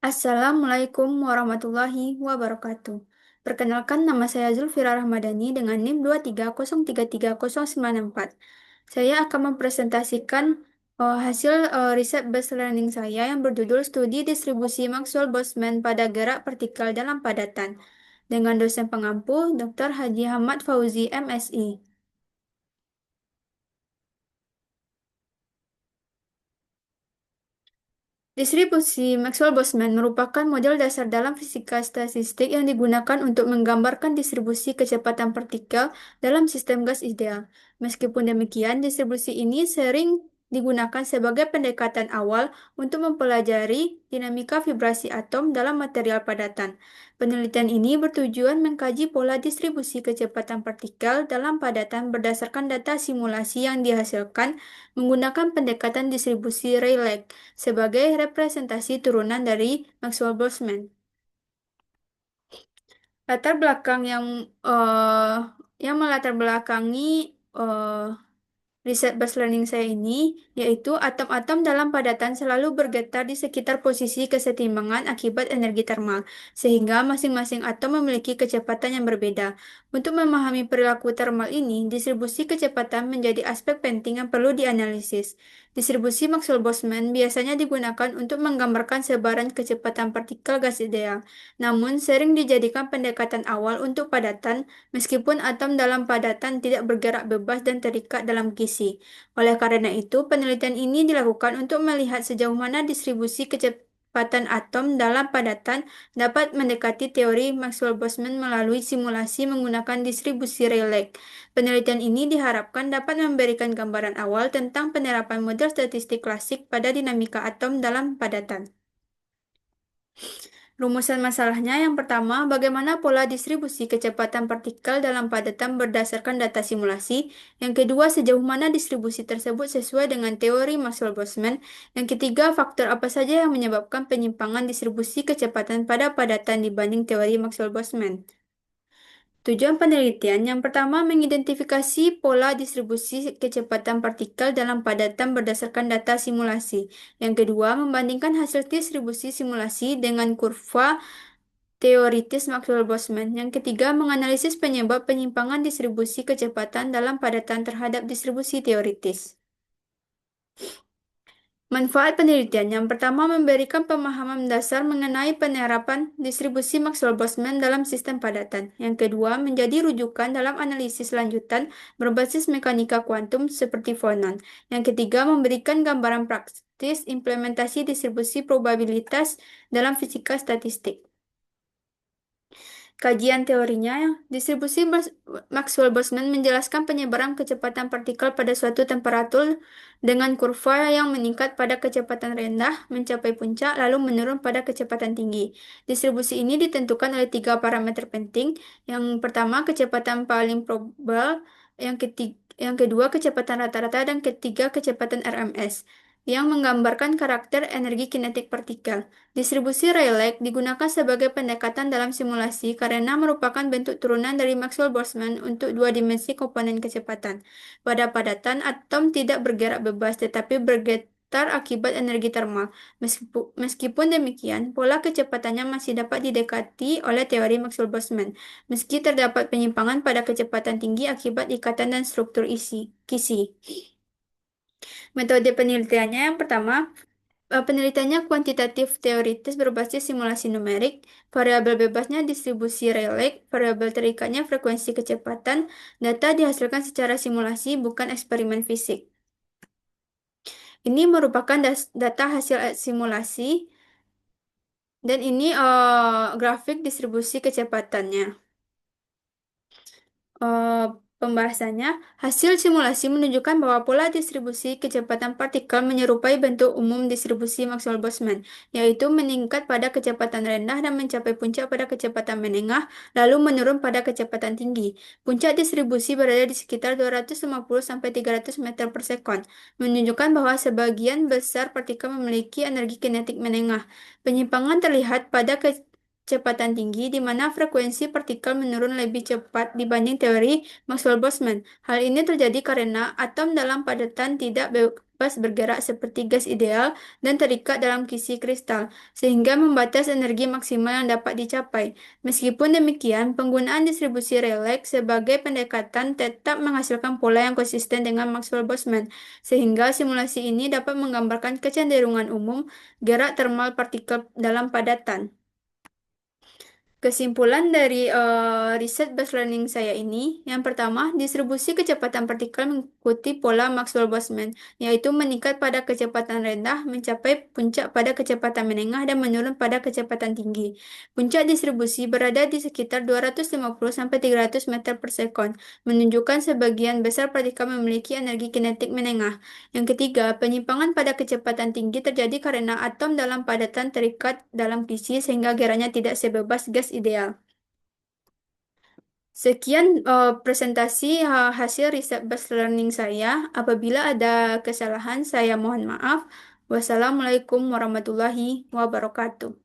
Assalamualaikum warahmatullahi wabarakatuh. Perkenalkan, nama saya Zulfira Rahmadani dengan NIM 230330964. Saya akan mempresentasikan hasil riset based learning saya yang berjudul Studi Distribusi Maxwell-Boltzmann pada Gerak Partikel dalam Padatan dengan dosen pengampu Dr. Haji Hamad Fauzi, MSI. Distribusi Maxwell-Boltzmann merupakan model dasar dalam fisika statistik yang digunakan untuk menggambarkan distribusi kecepatan partikel dalam sistem gas ideal. Meskipun demikian, distribusi ini sering digunakan sebagai pendekatan awal untuk mempelajari dinamika vibrasi atom dalam material padatan. Penelitian ini bertujuan mengkaji pola distribusi kecepatan partikel dalam padatan berdasarkan data simulasi yang dihasilkan menggunakan pendekatan distribusi Rayleigh sebagai representasi turunan dari Maxwell-Boltzmann. Latar belakang eh, yang melatar belakangi eh, riset based learning saya ini, yaitu atom-atom dalam padatan selalu bergetar di sekitar posisi kesetimbangan akibat energi termal, sehingga masing-masing atom memiliki kecepatan yang berbeda. Untuk memahami perilaku termal ini, distribusi kecepatan menjadi aspek penting yang perlu dianalisis. Distribusi Maxwell-Boltzmann biasanya digunakan untuk menggambarkan sebaran kecepatan partikel gas ideal, namun sering dijadikan pendekatan awal untuk padatan meskipun atom dalam padatan tidak bergerak bebas dan terikat dalam kisi. Oleh karena itu, penelitian ini dilakukan untuk melihat sejauh mana distribusi kecepatan atom dalam padatan dapat mendekati teori Maxwell-Boltzmann melalui simulasi menggunakan distribusi Rayleigh. Penelitian ini diharapkan dapat memberikan gambaran awal tentang penerapan model statistik klasik pada dinamika atom dalam padatan. Rumusan masalahnya yang pertama, bagaimana pola distribusi kecepatan partikel dalam padatan berdasarkan data simulasi. Yang kedua, sejauh mana distribusi tersebut sesuai dengan teori Maxwell-Boltzmann. Yang ketiga, faktor apa saja yang menyebabkan penyimpangan distribusi kecepatan pada padatan dibanding teori Maxwell-Boltzmann. Tujuan penelitian yang pertama mengidentifikasi pola distribusi kecepatan partikel dalam padatan berdasarkan data simulasi. Yang kedua, membandingkan hasil distribusi simulasi dengan kurva teoritis Maxwell-Boltzmann. Yang ketiga, menganalisis penyebab penyimpangan distribusi kecepatan dalam padatan terhadap distribusi teoritis. Manfaat penelitian yang pertama memberikan pemahaman dasar mengenai penerapan distribusi Maxwell-Boltzmann dalam sistem padatan. Yang kedua, menjadi rujukan dalam analisis lanjutan berbasis mekanika kuantum seperti fonon. Yang ketiga, memberikan gambaran praktis implementasi distribusi probabilitas dalam fisika statistik. Kajian teorinya, distribusi Maxwell-Boltzmann menjelaskan penyebaran kecepatan partikel pada suatu temperatur dengan kurva yang meningkat pada kecepatan rendah, mencapai puncak, lalu menurun pada kecepatan tinggi. Distribusi ini ditentukan oleh tiga parameter penting. Yang pertama, kecepatan paling probable, yang kedua, kecepatan rata-rata, dan ketiga, kecepatan RMS, yang menggambarkan karakter energi kinetik partikel. Distribusi Rayleigh digunakan sebagai pendekatan dalam simulasi karena merupakan bentuk turunan dari Maxwell-Boltzmann untuk dua dimensi komponen kecepatan. Pada padatan, atom tidak bergerak bebas tetapi bergetar akibat energi termal. Meskipun demikian, pola kecepatannya masih dapat didekati oleh teori Maxwell-Boltzmann, meski terdapat penyimpangan pada kecepatan tinggi akibat ikatan dan struktur kisi. Metode penelitiannya yang pertama, penelitiannya kuantitatif teoritis berbasis simulasi numerik, variabel bebasnya distribusi Rayleigh, variabel terikatnya frekuensi kecepatan, data dihasilkan secara simulasi bukan eksperimen fisik. Ini merupakan data hasil simulasi dan ini grafik distribusi kecepatannya. eh, Pembahasannya, hasil simulasi menunjukkan bahwa pola distribusi kecepatan partikel menyerupai bentuk umum distribusi Maxwell-Boltzmann, yaitu meningkat pada kecepatan rendah dan mencapai puncak pada kecepatan menengah, lalu menurun pada kecepatan tinggi. Puncak distribusi berada di sekitar 250-300 meter per sekon, menunjukkan bahwa sebagian besar partikel memiliki energi kinetik menengah. Penyimpangan terlihat pada kecepatan tinggi, di mana frekuensi partikel menurun lebih cepat dibanding teori Maxwell-Boltzmann. Hal ini terjadi karena atom dalam padatan tidak bebas bergerak seperti gas ideal dan terikat dalam kisi kristal, sehingga membatas energi maksimal yang dapat dicapai. Meskipun demikian, penggunaan distribusi Rayleigh sebagai pendekatan tetap menghasilkan pola yang konsisten dengan Maxwell-Boltzmann, sehingga simulasi ini dapat menggambarkan kecenderungan umum gerak termal partikel dalam padatan. Kesimpulan dari riset base learning saya ini, yang pertama, distribusi kecepatan partikel mengikuti pola Maxwell-Boltzmann, yaitu meningkat pada kecepatan rendah, mencapai puncak pada kecepatan menengah, dan menurun pada kecepatan tinggi. Puncak distribusi berada di sekitar 250-300 meter per sekon, menunjukkan sebagian besar partikel memiliki energi kinetik menengah. Yang ketiga, penyimpangan pada kecepatan tinggi terjadi karena atom dalam padatan terikat dalam kisi sehingga geraknya tidak sebebas gas ideal. Sekian presentasi hasil riset base learning saya. Apabila ada kesalahan, saya mohon maaf. Wassalamualaikum warahmatullahi wabarakatuh.